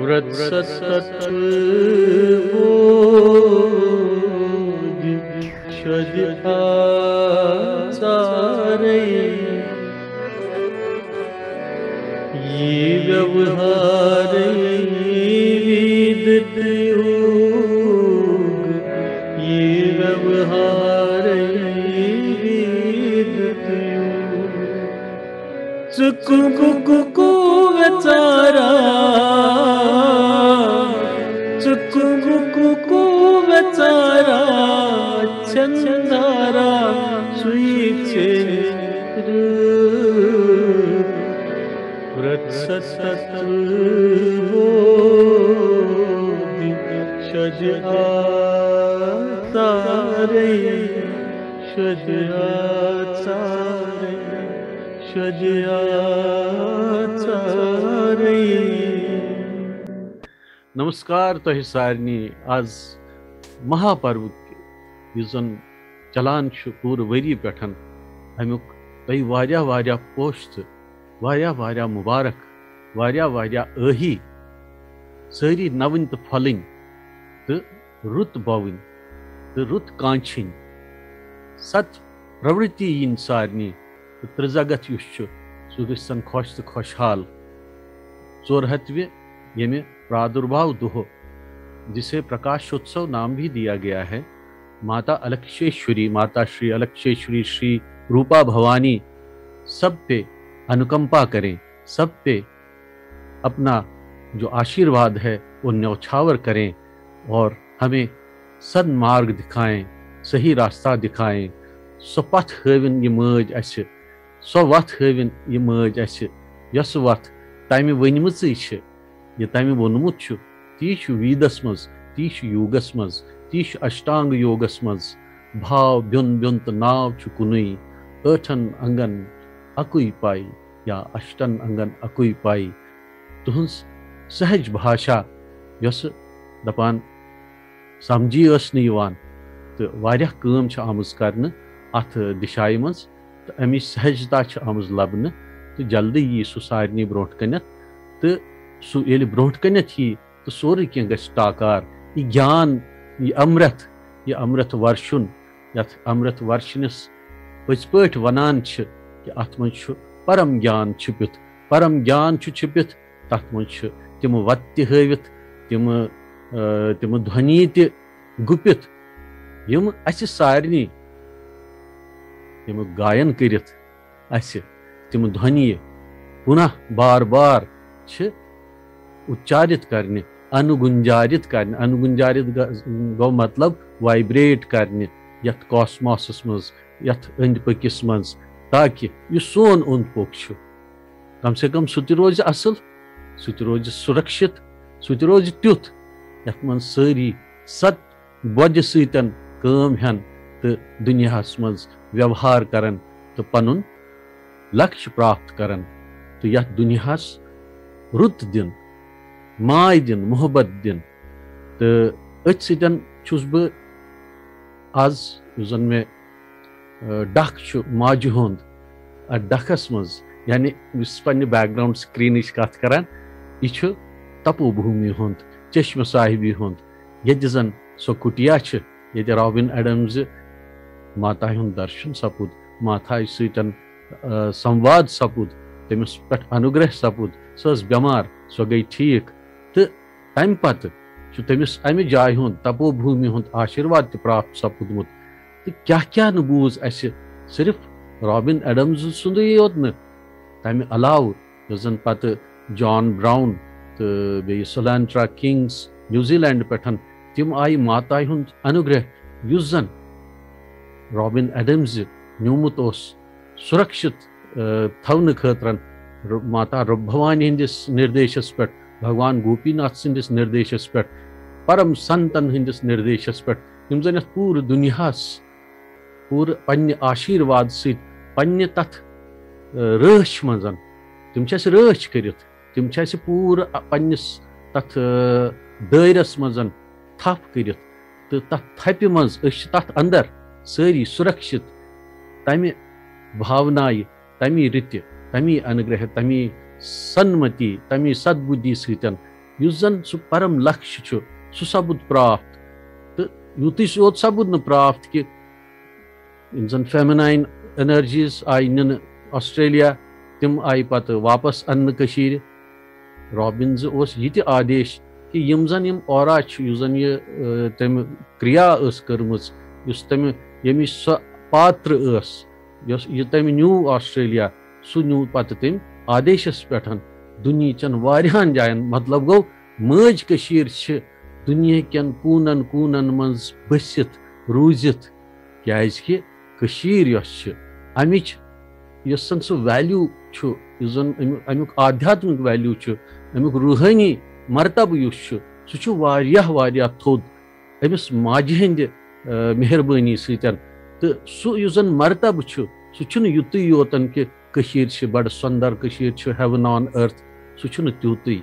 व्रत सत्तत्व बोध शद आचारे ये व्यवहार विदित योग ये व्यवहार विदित योग चुकु व्यचारा चुकु व्यचारा चंदारा सुईचे व्रत सत्तत्व बोध शद आचारे शद आचारे शद आचारे। नमस्कार तोह सारनी आज महापर्व युजन चलान पूर वरी पे अमुक तह वारिया पोश वारिया मुबारक वारिया अही सारी नवन तो फलन तो रुत बवन तो रुत कांछिन सत प्रवृत्ति इन सारनी तो त्रिजगत सह गन खुश तो खुशहाल 400वें यमे प्रादुर्भाव दुह जिसे प्रकाशोत्सव नाम भी दिया गया है। माता अलक्षेश्वरी माता श्री अलक्षेश्वरी श्री रूपा भवानी सब पे अनुकंपा करें, सब पे अपना जो आशीर्वाद है वो न्यौछावर करें और हमें सन्मार्ग दिखाएं, सही रास्ता दिखाएं। सो पथ हविन ये मज अस सो वथ हविन ये मज अस यस वथ तमि वनमच ये तमि वोनमुत ती वीदस मज ती योगस मज ती अष्टांग योगस मज भाव ब्युन ब्युन तो नाव कुनुई 8 अंगन अकुई पाई या 8 अंगन अकुई पाई तुहंस सहज भाषा यस दपान समझी तो वारिया काम आमज करने अथ दिशाई मज तो अमी सहजता आमज लबन तो जल्दी यी सु सारनी ब्रोट कनत तो सु ये ब्रोट कनत यी तो सोरे कह टाकार ये ज्ञान ये अमृत वर्षुन यथ अमृत वर्षनस पज पट वनान कि अत मज परम ज्ञान छिपित तथ मज तिम वत हवित तिम ध्वनि तुपित यम अस सारनी यम गायन करित अस तिम ध्वनि पुनः बार बार उच्चारित करने अनुगुंजारित गो मतलब वाइब्रेट करने यथ कॉस्मोसस मज यथ अंद पकिस मज ताकि यह सोन ओंद पोक कम से कम सह रोज असल सह रोज सुरक्षित सह रोज तुथ यथ मन सारी सत बोझ सतन काम हन तो दुनियास मज व्यवहार करन तो पनुन लक्ष्य प्राप्त करन तो यथ दुनियास रुत दिन माय दिन मोहब्बत दिन तो अथ सतन छुस बह आज जन मे डख माजु हुंद डखस मज यानी पे बैकग्राउंड स्क्रीन कत करान यह तपो भूमि हुंद चश्म साहिबी हुंद ये जन सो कुटिया ये रॉबिन एडम्स माता हुंद दर्शन सपुद माता सतन संवाद सपुद तमिस पे अनुग्रह सपुद सह बेमार सो गई ठीक तो तम पत तमिस अमि जाय हुंद तपो भूमि हुंद आशीर्वाद प्राप्त सपुदमुत तो क्या न बूज अस सिर्फ रॉबिन एडम्स सुंद योत न तमि अलाव जन पत जॉन ब्राउन तो बे सोलांट्रा किंग्स न्यूजीलैंड पे तिम आई माता हुंद अनुग्रह युस जन रॉबिन एडम्स न्यूमुत सुरक्षित थवन खतरन माता भवानी हंदिस निर्देशस पे भगवान गोपीनाथ सिंदिस निर्देशस पे परम संतन हंदिस निर्देशस पे यम जन पूर दुनियास पूर पन्ने आशीर्वाद सत पन्ने तथ रच मजन तिम रच करित तिम पूर पन्निस तथ दायरस मजन थप करित तो तथ थपि मज तथ अंदर सारी सुरक्षित तमि भावनाय तमी रिति तमी अनुग्रह तमी सन्मति तमी सद्बुद्धि सतन युस जन सु परम लक्ष्य छु सु सबुद प्राप्त तो युति सोत सबुद न प्राप्त कि इन जन feminine energies I in Australia तिम आई पत वापस अन्न कशीर रॉबिन्स ओस ये आदेश कि यम जन यम औरा युस जन ये तम क्रिया कर्मच युस तम यमिश स पात्र ये तम न्यू ऑस्ट्रेलिया सु न्यू पत तम आदेशस पे दुनियाचन वारियान जायन मतलब गो मज कशीर छ दुनिया कन कूनन कूनन मज बसित रूजित क्याजि कशीर यस छ अमिच यस सन सु वैल्यू छु युजन अमुक आध्यात्मिक वैल्यू छु अमुक रूहानी मर्तब युस छु सु छु वारियाह वारियाह थोद अमिस माजि हंद मेहरबानी सतन तो सु युजन मर्तब छु सु छु युत योतन कि कशीर छ बड़ सुंदर कशीर छ हेवन ऑन अर्थ सु छु त्युतुई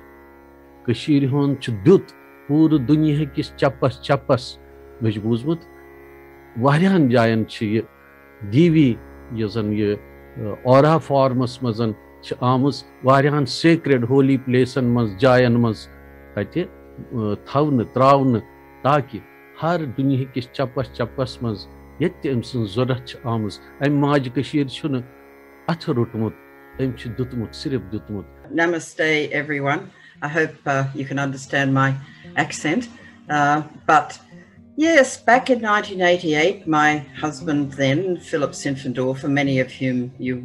कशीर होन छ द्युत पूरे दुनिया किस चपस चपस मे बूजमुत वारियान जायन छ ये दीवी ये जन ये औरा फॉर्मस मजन छ आमस वारियान सेक्रेड होली प्लेसन मज जायन मज तते थवन त्रावन ताकि हर दुनिया किस चपस चपस मज ये अमसन जरूरत छ आमस अम माज कशीर छ अथ रुटमुत अम छ दुतमुत सिर्फ दुतमुत. Namaste everyone. I hope you can understand my accent. But yes, back in 1988, my husband then, Philip Sinfendorfer, many of whom you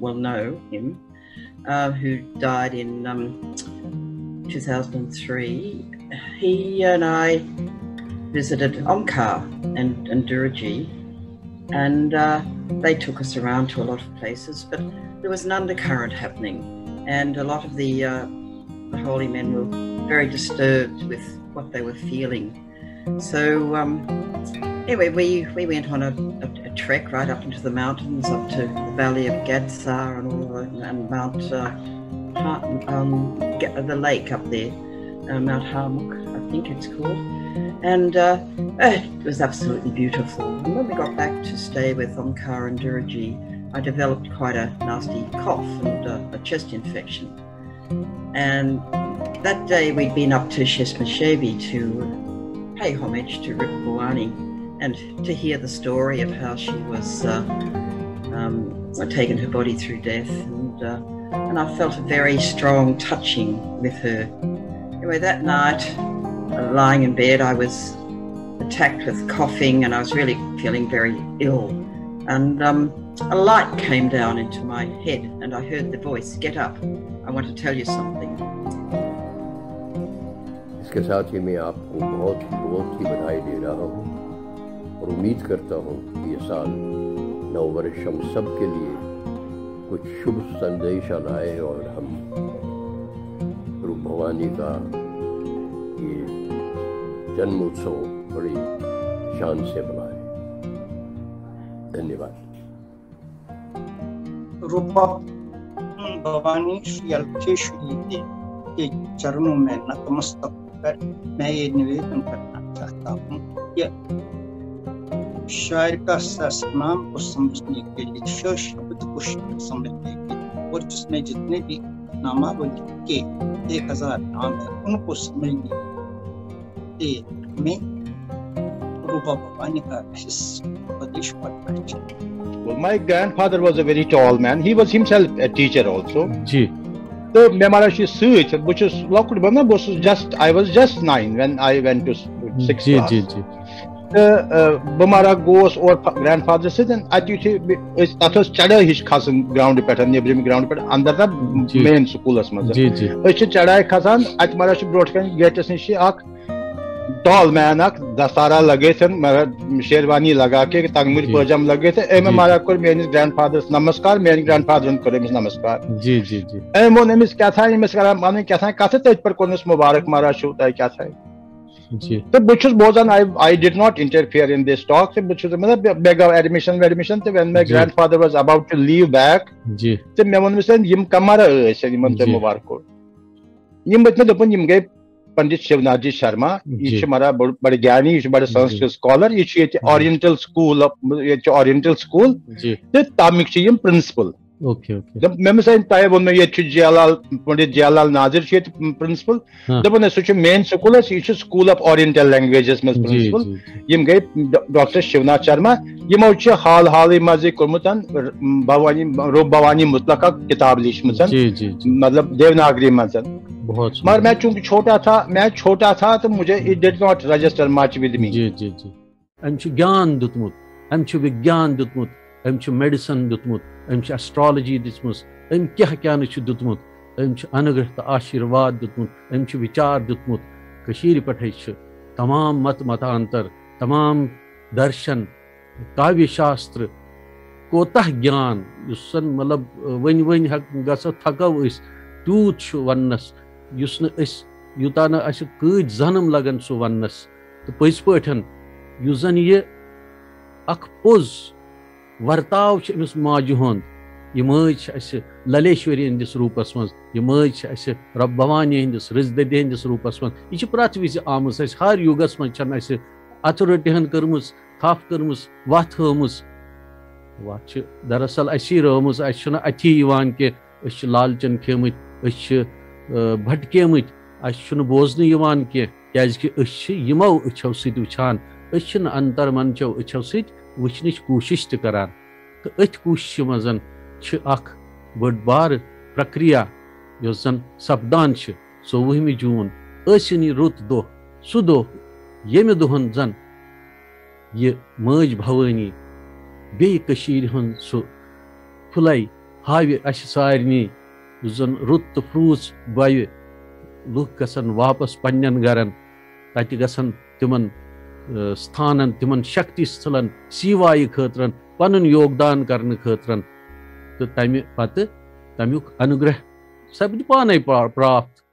will know him, who died in 2003, he and I visited Omkar and Durji, and they took us around to a lot of places, but there was an undercurrent happening, and a lot of the holy men were very disturbed with what they were feeling. So anyway, we went on a trek right up into the mountains, up to the valley of Gadsar and Mount the lake up there, Mount Harmuk, I think it's called. And it was absolutely beautiful. And when we got back to stay with Omkar and Durji, I developed quite a nasty cough and a chest infection. And that day we'd been up to Shesmashevi to pay homage to Rupa Bhuwani and to hear the story of how she was taken her body through death. And I felt a very strong touching with her. Anyway, that night, lying in bed, I was attacked with coughing and I was really feeling very ill. And a light came down into my head and I heard the voice, "Get up, I want to tell you something." इसके साथ ही मैं आपको बहुत बहुत ही बधाई दे रहा हूँ और उम्मीद करता हूँ कि ये साल नव वर्ष हम सब के लिए कुछ शुभ संदेश लाए और हम रूप भवानी का ये जन्म उत्सव बड़ी शान से मनाए. धन्यवाद. रूपा भवानी श्री अल्केश्वरी जी के चरणों में नतमस्तक होकर मैं ये निवेदन करना चाहता हूँ कि शायर का सरनाम को समझने के लिए शब्द को समझने के लिए और जिसमें जितने भी नामावली के 1000 नाम है उनको समझने के में रूपा भवानी का उपदेश पढ़ना चाहिए. Well, my grandfather was a very tall man. He was himself a teacher also. जी. तो मैं हमारा सूच which is locked बना I was just 9 when I went to 6th class. जी जी. तो हमारा गोस और grandfather से then अति थे that was चढ़ा हिच खासन ground पे था नेबरिंग ground पे अंदर था main school असमझ. जी जी. तो चढ़ा खासन अति हमारा ब्रोड का गेट से नीचे आक टॉल मैन अक दस्तारा लगे थे शेरवानी लगा के तंगमुर पजाम लगे थे एम हमारा को मेरे ग्रैंडफादर नमस्कार मेरे ग्रैंडफादर को मिस नमस्कार. जी जी जी. एम वो मिस क्या था मिस करा माने क्या था कथे तेज पर कोनस मुबारक मारा शो था क्या था. जी. तो बुचस बोजन I did not interfere in this talk. तो बुचस मतलब बेगा एडमिशन तो when my grandfather was about to leave back. जी. तो मैं वन मिस यम कमरा से यम ते मुबारक को यम बत दपन यम गए पंडित शिवनाथ जी शर्मा जी। ये हमारा बड़ ज्ञानी ये बड़ संस्कृत स्कॉलर ये ओरिएंटल स्कूल ओरिएंटल स्कूल जी तो तमिक प्रिंसिपल ओके ओके मे मिसाल तय वो ये जयलाल पंडित जयलाल नाजिर प्रिंसिपल हाँ। दपन सह मेन स्कूल यह स्कूल ऑफ ओरिएंटल लैंग्वेजेस में प्रिंसिपल यम गई डॉक्टर शिवनाथ शर्मा यमो हाल हाल मजे कोर्मुत भवानी रूप भवानी मुतलका किताब लिखम जी जी मतलब देवनागरी मज बहुत मगर मैं चूंकि छोटा था तो मुझे it did not register much with me जी जी जी अम ज्ञान दुतमुत अम विज्ञान दुतमुत अम मेडिसिन दुतमुत अम एस्ट्रोलॉजी दिसमस अम क्या क्या दुतमुत अम अनुग्रह तो आशीर्वाद दुतमुत अम विचार दुतमुत कशीर पे तमाम मत मतांतर तमाम दर्शन काव्य शास्त्र कोतः ज्ञान मतलब वन वन गो थको तूत वनस यूता न कद जन्म लगन सह वनस तो पज पठन जन ये पोज वर्ताव अमिस माजु हुंद यह मज ललेश्वरी हंदिस रूपस मज यह मज रब भवानी हंदिस रिजददे हंदिस रूपस मज यह प्रत विज आम हर युगस मज अथ रटिहन कर्म थप कर्म वत हमुस वत दरअसल असी रमज अथी कि लालचन खेमत भटकेमत बोजन क्या यमो अच्छो सत वुचान अंतर मनचो अच्छो सत वुचनच कोशिश करान तो अथ कोशिश मज बड़ बार प्रक्रिया जन सपदान 24 जून ऐसिन रुत दो सह दो ये दोहन जन ये मज भवानी बेशीर हन सह फुलई हावे अस सारनी जन रुत तो फ्रूस बव लुक गसन वापस पन्न गरन तत गसन तिमन स्थानन तिमन शक्ति स्थलन सीवाई खतरन पनुन योगदान करने खतरन तो तमे पत तमुक अनुग्रह सपद पाने प्राप्त